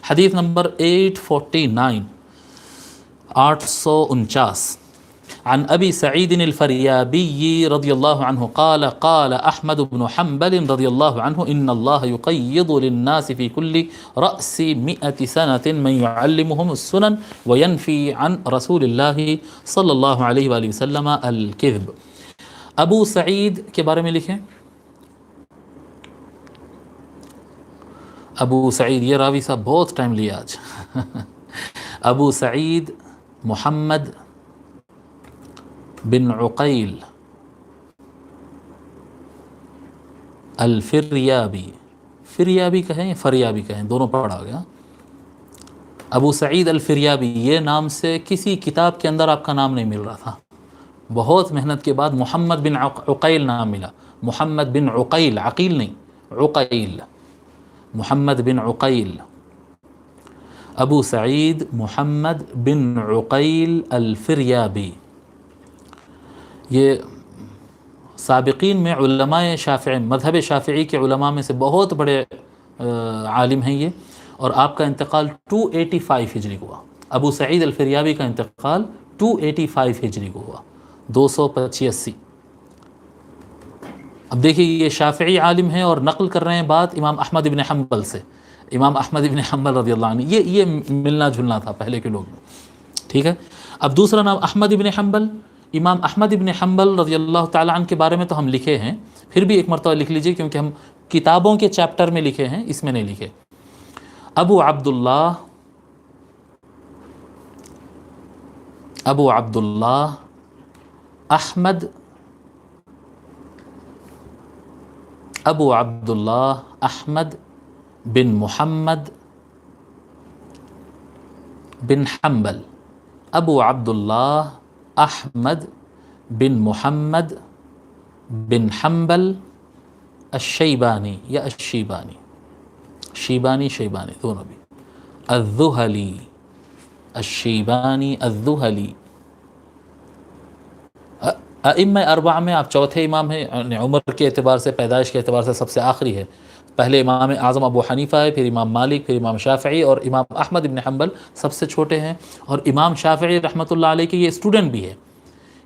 حدیث نمبر 849 849 عن أبي سعيد الفريابي رضي الله عنه قال قال أحمد بن حنبل رضي الله عنه إن الله يقيض للناس في كل رأس 100 سنة من يعلمهم السنن وينفي عن رسول الله صلى الله عليه وآله وسلم الكذب. ابو سعید کے بارے میں لکھیں. ابو سعید، یہ راوی صاحب بہت ٹائم لیا آج. ابو سعید محمد بن عقیل الفریابی، فریابی کہیں فریابی کہیں دونوں پڑھا گیا. ابو سعید الفریابی، یہ نام سے کسی کتاب کے اندر آپ کا نام نہیں مل رہا تھا. بہت محنت کے بعد محمد بن عقیل نام ملا. محمد بن عقیل، عقیل نہیں، عقیل، محمد بن عقیل. ابو سعید محمد بن عقیل الفریابی، یہ سابقین میں علماء شافعی، مذہب شافعی کے علماء میں سے بہت بڑے عالم ہیں یہ، اور آپ کا انتقال 285 ہجری کو ہوا. ابو سعید الفریابی کا انتقال 285 ہجری کو ہوا، 285. اب دیکھیے یہ شافعی عالم ہیں اور نقل کر رہے ہیں بات امام احمد ابن حنبل سے. امام احمد ابن حنبل رضی اللہ عنہ، یہ ملنا جلنا تھا پہلے کے لوگ میں. ٹھیک ہے. اب دوسرا نام احمد ابن حنبل. امام احمد ابن حنبل رضی اللہ تعالی عنہ کے بارے میں تو ہم لکھے ہیں، پھر بھی ایک مرتبہ لکھ لیجئے کیونکہ ہم کتابوں کے چیپٹر میں لکھے ہیں، اس میں نہیں لکھے. ابو عبداللہ، ابو عبداللہ احمد، ابو عبداللہ احمد بن محمد بن حنبل. ابو عبداللہ احمد بن محمد بن حنبل الشیبانی یا الشیبانی، شیبانی شیبانی دونوں بھی، الذہلی، الشیبانی الذہلی. ائمہ اربعہ میں آپ چوتھے امام ہیں، عمر کے اعتبار سے، پیدائش کے اعتبار سے سب سے آخری ہے. پہلے امام اعظم ابو حنیفہ ہے، پھر امام مالک، پھر امام شافعی، اور امام احمد ابن حنبل سب سے چھوٹے ہیں. اور امام شافعی رحمۃ اللہ علیہ کے یہ اسٹوڈنٹ بھی ہے.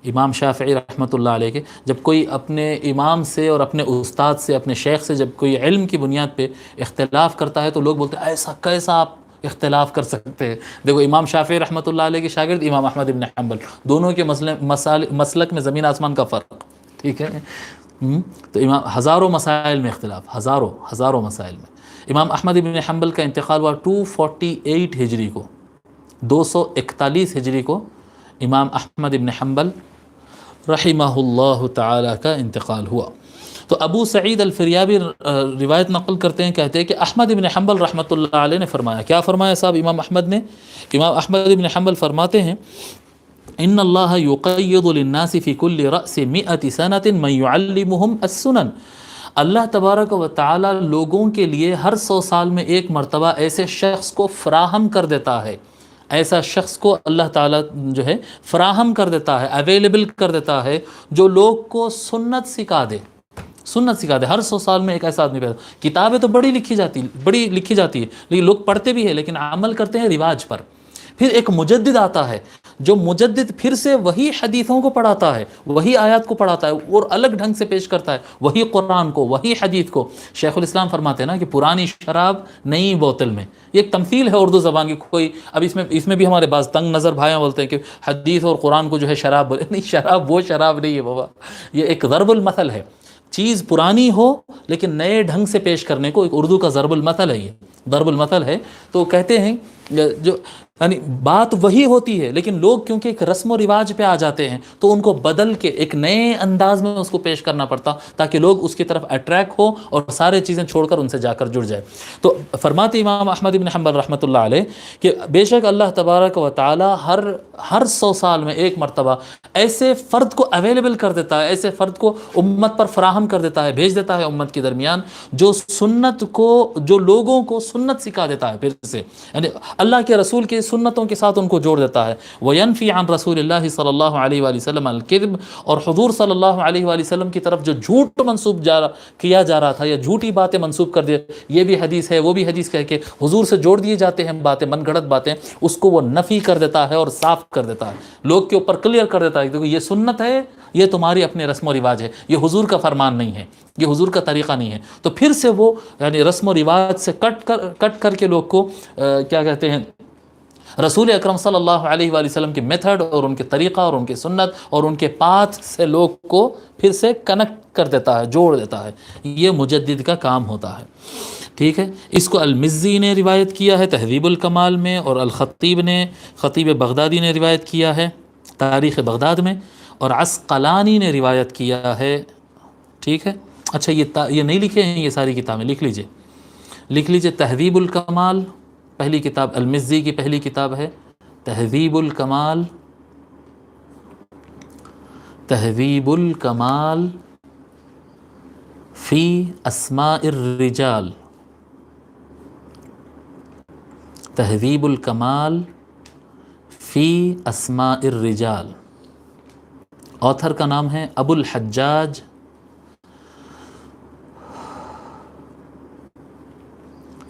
امام شافعی رحمۃ اللہ علیہ کے جب کوئی اپنے امام سے اور اپنے استاد سے، اپنے شیخ سے جب کوئی علم کی بنیاد پہ اختلاف کرتا ہے تو لوگ بولتے ہیں ایسا کیسا آپ اختلاف کر سکتے ہیں. دیکھو امام شافعی رحمۃ اللہ علیہ کے شاگرد امام احمد ابن حنبل، دونوں کے مسلک میں زمین آسمان کا فرق. ٹھیک ہے. تو امام ہزاروں مسائل میں اختلاف، ہزاروں مسائل میں. امام احمد ابن حنبل کا انتقال ہوا 248 ہجری کو، 241 ہجری کو امام احمد ابن حنبل رحمہ اللہ تعالی کا انتقال ہوا. تو ابو سعید الفریابی روایت نقل کرتے ہیں، کہتے ہیں کہ احمد ابن حنبل رحمۃ اللہ علیہ نے فرمایا. کیا فرمایا صاحب امام احمد نے؟ امام احمد ابن حنبل فرماتے ہیں ان اللہ یقید للناس فی کل رأس 100 سنۃ من یعلمہم السنن. اللہ تبارک و تعالی لوگوں کے لیے ہر 100 سال میں ایک مرتبہ ایسے شخص کو فراہم کر دیتا ہے، ایسا شخص کو اللہ تعالیٰ جو ہے فراہم کر دیتا ہے، اویلیبل کر دیتا ہے، جو لوگ کو سنت سکھا دے. سنت سکھا دے. ہر 100 سال میں ایک ایسا آدمی پیدا. کتابیں تو بڑی لکھی جاتی ہے لیکن لوگ پڑھتے بھی ہیں لیکن عمل کرتے ہیں رواج پر. پھر ایک مجدد آتا ہے جو مجدد پھر سے وہی حدیثوں کو پڑھاتا ہے، وہی آیات کو پڑھاتا ہے اور الگ ڈھنگ سے پیش کرتا ہے، وہی قرآن کو، وہی حدیث کو. شیخ الاسلام فرماتے ہیں نا کہ پرانی شراب نئی بوتل میں. یہ ایک تمثیل ہے اردو زبان کی. کوئی اب اس میں بھی ہمارے بعض تنگ نظر بھائیاں بولتے ہیں کہ حدیث اور قرآن کو جو ہے شراب بولے. نہیں، شراب وہ شراب نہیں ہے بابا، یہ ایک ضرب المثل ہے. چیز پرانی ہو لیکن نئے ڈھنگ سے پیش کرنے کو ایک اردو کا ضرب المثل ہے، یہ ضرب المثل ہے. تو کہتے ہیں جو یعنی بات وہی ہوتی ہے لیکن لوگ کیونکہ ایک رسم و رواج پہ آ جاتے ہیں تو ان کو بدل کے ایک نئے انداز میں اس کو پیش کرنا پڑتا تاکہ لوگ اس کی طرف اٹریکٹ ہو اور سارے چیزیں چھوڑ کر ان سے جا کر جڑ جائے. تو فرماتے امام احمد بن حنبل رحمۃ اللہ علیہ کہ بے شک اللہ تبارک و تعالی ہر 100 سال میں ایک مرتبہ ایسے فرد کو اویلیبل کر دیتا ہے، ایسے فرد کو امت پر فراہم کر دیتا ہے، بھیج دیتا ہے امت کے درمیان، جو لوگوں کو سنت سکھا دیتا ہے. پھر سے یعنی اللہ کے رسول کی سنتوں کے ساتھ ان کو جوڑ دیتا ہے. وَيَنْفِي عَنْ رَسُولِ اللَّهِ صلی اللہ علیہ وآلہ وسلم الْكِذْبَ، اور حضور صلی اللہ علیہ وآلہ وسلم کی طرف جو جھوٹ منسوب کیا جا رہا تھا یا جھوٹی باتیں منسوب کر دیا، یہ بھی حدیث ہے وہ بھی حدیث کہہ کے حضور سے جوڑ دیے جاتے ہیں باتیں، من گھڑت باتیں، اس کو وہ نفی کر دیتا ہے اور صاف کر دیتا ہے، لوگ کے اوپر کلیئر کر دیتا ہے کہ دیکھو یہ سنت ہے، یہ تمہاری اپنے رسم و رواج ہے، یہ حضور کا فرمان نہیں ہے، یہ حضور کا طریقہ نہیں ہے. تو پھر سے وہ یعنی رسم و رواج سے کٹ کر کے لوگ کو کیا کہتے ہیں، رسول اکرم صلی اللہ علیہ وآلہ وسلم کے میتھڈ اور ان کے طریقہ اور ان کے سنت اور ان کے پاتھ سے لوگ کو پھر سے کنیکٹ کر دیتا ہے، جوڑ دیتا ہے. یہ مجدد کا کام ہوتا ہے. ٹھیک ہے. اس کو المزی نے روایت کیا ہے تہذیب الکمال میں، اور خطیب بغدادی نے روایت کیا ہے تاریخ بغداد میں، اور عسقلانی نے روایت کیا ہے. ٹھیک ہے. اچھا یہ نہیں لکھے ہیں یہ ساری کتابیں، لکھ لیجئے تہذیب الکمال پہلی کتاب، المزی کی پہلی کتاب ہے تہذیب الکمال، فی اسماء الرجال، تہذیب الکمال فی اسماء الرجال. آتھر کا نام ہے ابو الحجاج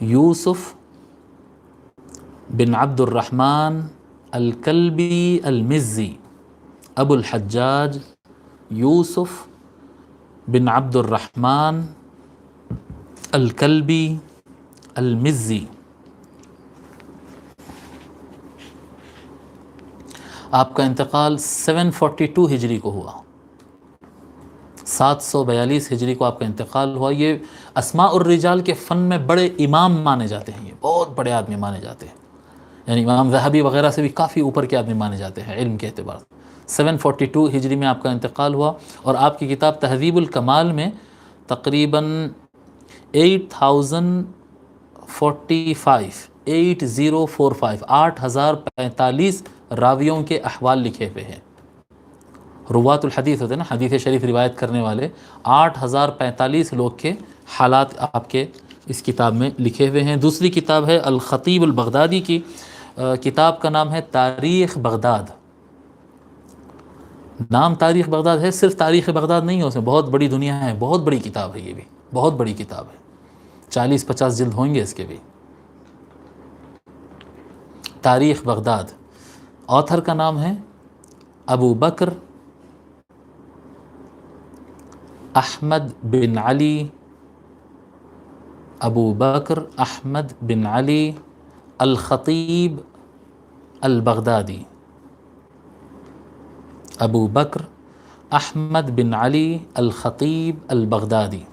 یوسف بن عبد الرحمن الکلبی المزی. ابو الحجاج یوسف بن عبد الرحمن الکلبی المزی. آپ کا انتقال 742 ہجری کو ہوا، 742 ہجری کو آپ کا انتقال ہوا. یہ اسماء الرجال کے فن میں بڑے امام مانے جاتے ہیں، یہ بہت بڑے آدمی مانے جاتے ہیں، یعنی امام ذہبی وغیرہ سے بھی کافی اوپر کے آدمی مانے جاتے ہیں علم کے اعتبار سے. 742 ہجری میں آپ کا انتقال ہوا، اور آپ کی کتاب تہذیب الکمال میں تقریباً 8045 راویوں کے احوال لکھے ہوئے ہیں. روات الحدیث ہوتے ہیں نا، حدیث شریف روایت کرنے والے، 8045 لوگ کے حالات آپ کے اس کتاب میں لکھے ہوئے ہیں. دوسری کتاب ہے الخطیب البغدادی کی، کتاب کا نام ہے تاریخ بغداد. نام تاریخ بغداد ہے، صرف تاریخ بغداد نہیں ہے، اس میں بہت بڑی دنیا ہے، بہت بڑی کتاب ہے، یہ بھی بہت بڑی کتاب ہے، 40-50 جلد ہوں گے اس کے بھی. تاریخ بغداد. آتھر کا نام ہے ابو بکر احمد بن علی، ابو بکر احمد بن علی الخطیب البغدادی. ابو بکر احمد بن علی الخطیب البغدادی.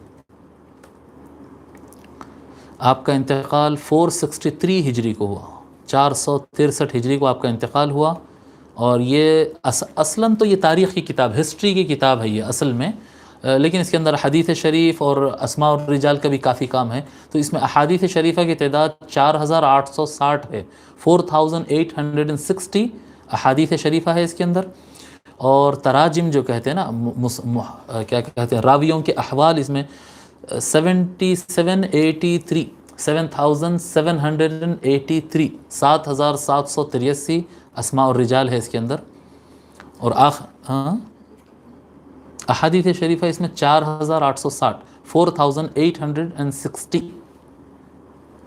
آپ کا انتقال 463 ہجری کو ہوا، 463 ہجری کو آپ کا انتقال ہوا. اور یہ اصلاً تو یہ تاریخ کی کتاب، ہسٹری کی کتاب ہے یہ اصل میں، لیکن اس کے اندر حدیث شریف اور اسماء الرجال کا بھی کافی کام ہے. تو اس میں احادیث شریفہ کی تعداد 4860 ہے، 4860 احادیث شریفہ ہے اس کے اندر. اور تراجم جو کہتے ہیں نا، کیا کہتے ہیں، راویوں کے احوال، اس میں 7783 اسماء الرجال ہے اس کے اندر. اور احادیث شریفہ اس میں 4860، 4860.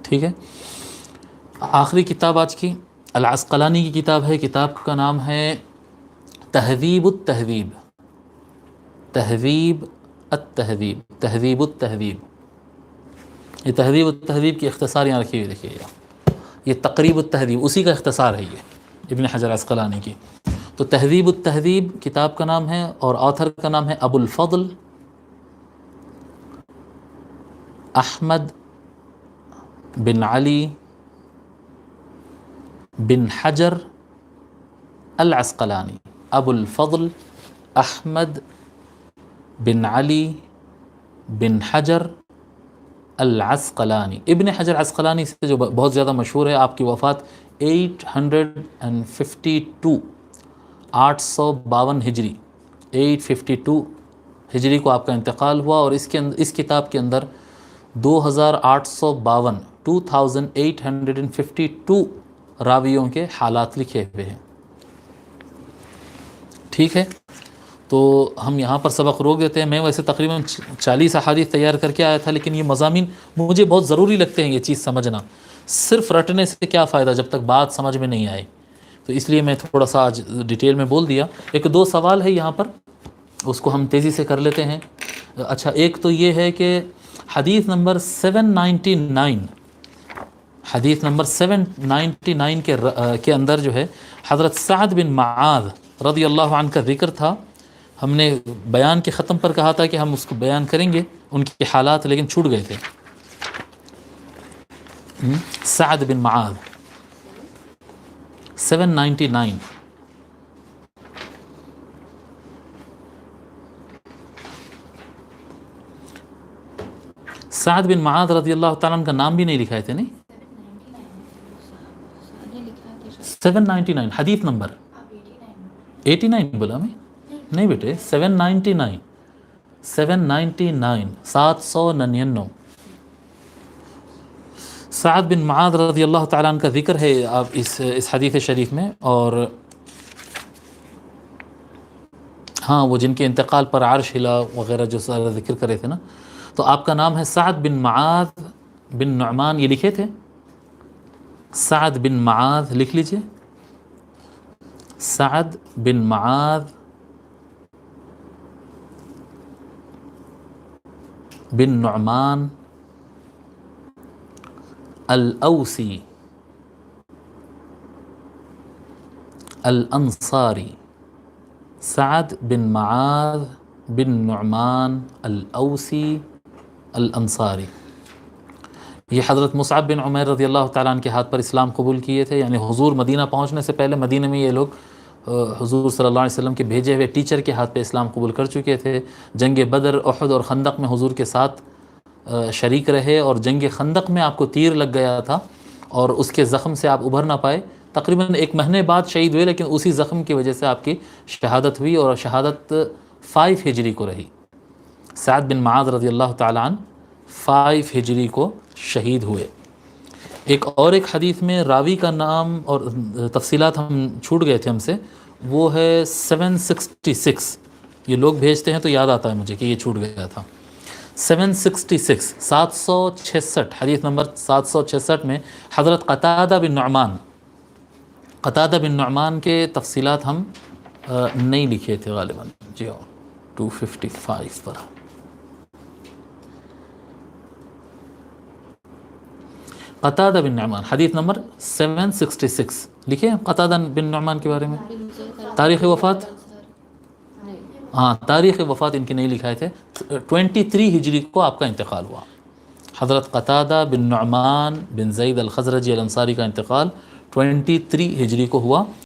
ٹھیک ہے. آخری کتاب آج کی العسقلانی کی کتاب ہے، کتاب کا نام ہے تہذیب التہذیب، تہذیب التہذیب. یہ تہذیب التہذیب کی اختصار یہاں رکھی ہوئی دیکھیے، یہ تقریب التہذیب اسی کا اختصار ہے، یہ ابن حجر عسقلانی کی. تو تہذیب التہذیب کتاب کا نام ہے، اور آتھر کا نام ہے ابو الفضل احمد بن علی بن حجر العسقلانی. ابو الفضل احمد بن علی بن حجر العسقلانی. ابن حجر عسقلانی سے جو بہت زیادہ مشہور ہے، آپ کی وفات 852 ہجری 852 ہجری کو آپ کا انتقال ہوا. اور اس کتاب کے اندر 2852 2852 راویوں کے حالات لکھے ہوئے ہیں. ٹھیک ہے، تو ہم یہاں پر سبق روک دیتے ہیں. میں ویسے تقریباً 40 احادیث تیار کر کے آیا تھا، لیکن یہ مضامین مجھے بہت ضروری لگتے ہیں یہ چیز سمجھنا. صرف رٹنے سے کیا فائدہ جب تک بات سمجھ میں نہیں آئے، تو اس لیے میں تھوڑا سا آج ڈیٹیل میں بول دیا. ایک دو سوال ہے یہاں پر، اس کو ہم تیزی سے کر لیتے ہیں. اچھا، ایک تو یہ ہے کہ حدیث نمبر 799، حدیث نمبر 799 کے اندر جو ہے حضرت سعد بن معاذ رضی اللہ عنہ کا ذکر تھا. ہم نے بیان کے ختم پر کہا تھا کہ ہم اس کو بیان کریں گے ان کے حالات، لیکن چھوٹ گئے تھے. سعد بن معاذ 799. سعد بن معاذ رضی اللہ تعالیٰ عنہ کا نام بھی نہیں لکھائے تھے. نہیں، 799 حدیث نمبر 89 بولا میں نہیں بیٹے، 799 799. سعد بن معاذ رضی اللہ تعالیٰ عنہ کا ذکر ہے آپ اس حدیث شریف میں. اور ہاں، وہ جن کے انتقال پر عرش ہلا وغیرہ جو سارا ذکر کرے تھے نا، تو آپ کا نام ہے سعد بن معاذ بن نعمان، یہ لکھے تھے. سعد بن معاذ لکھ لیجئے، سعد بن معاذ بن نعمان الأوسی الانصاری. سعد بن معاذ بن نعمان الأوسی الانصاری. یہ حضرت مصعب بن عمیر رضی اللہ تعالیٰ عنہ کے ہاتھ پر اسلام قبول کیے تھے. یعنی حضور مدینہ پہنچنے سے پہلے مدینہ میں یہ لوگ حضور صلی اللہ علیہ وسلم کے بھیجے ہوئے ٹیچر کے ہاتھ پہ اسلام قبول کر چکے تھے. جنگ بدر، احد اور خندق میں حضور کے ساتھ شریک رہے، اور جنگ خندق میں آپ کو تیر لگ گیا تھا اور اس کے زخم سے آپ ابھر نہ پائے. تقریباً 1 مہینے بعد شہید ہوئے، لیکن اسی زخم کی وجہ سے آپ کی شہادت ہوئی، اور شہادت 5 ہجری کو رہی. سعد بن معاذ رضی اللہ تعالیٰ عنہ 5 ہجری کو شہید ہوئے. ایک حدیث میں راوی کا نام اور تفصیلات ہم چھوٹ گئے تھے ہم سے، وہ ہے 766. یہ لوگ بھیجتے ہیں تو یاد آتا ہے مجھے کہ یہ چھوٹ گیا تھا. 766 766 حدیث نمبر 766 میں حضرت قتادہ بن نعمان کے تفصیلات ہم نہیں لکھے تھے غالباً. جی ہاں، 255 پر. قتادہ بن نعمان حدیث نمبر 766 لکھے قتادہ بن نعمان کے بارے میں. تاریخ وفات، ہاں تاریخ وفات ان کی نہیں لکھائے تھے. 23 ہجری کو آپ کا انتقال ہوا. حضرت قتادہ بن نعمان بن زید الخزرجی الانصاری کا انتقال 23 ہجری کو ہوا.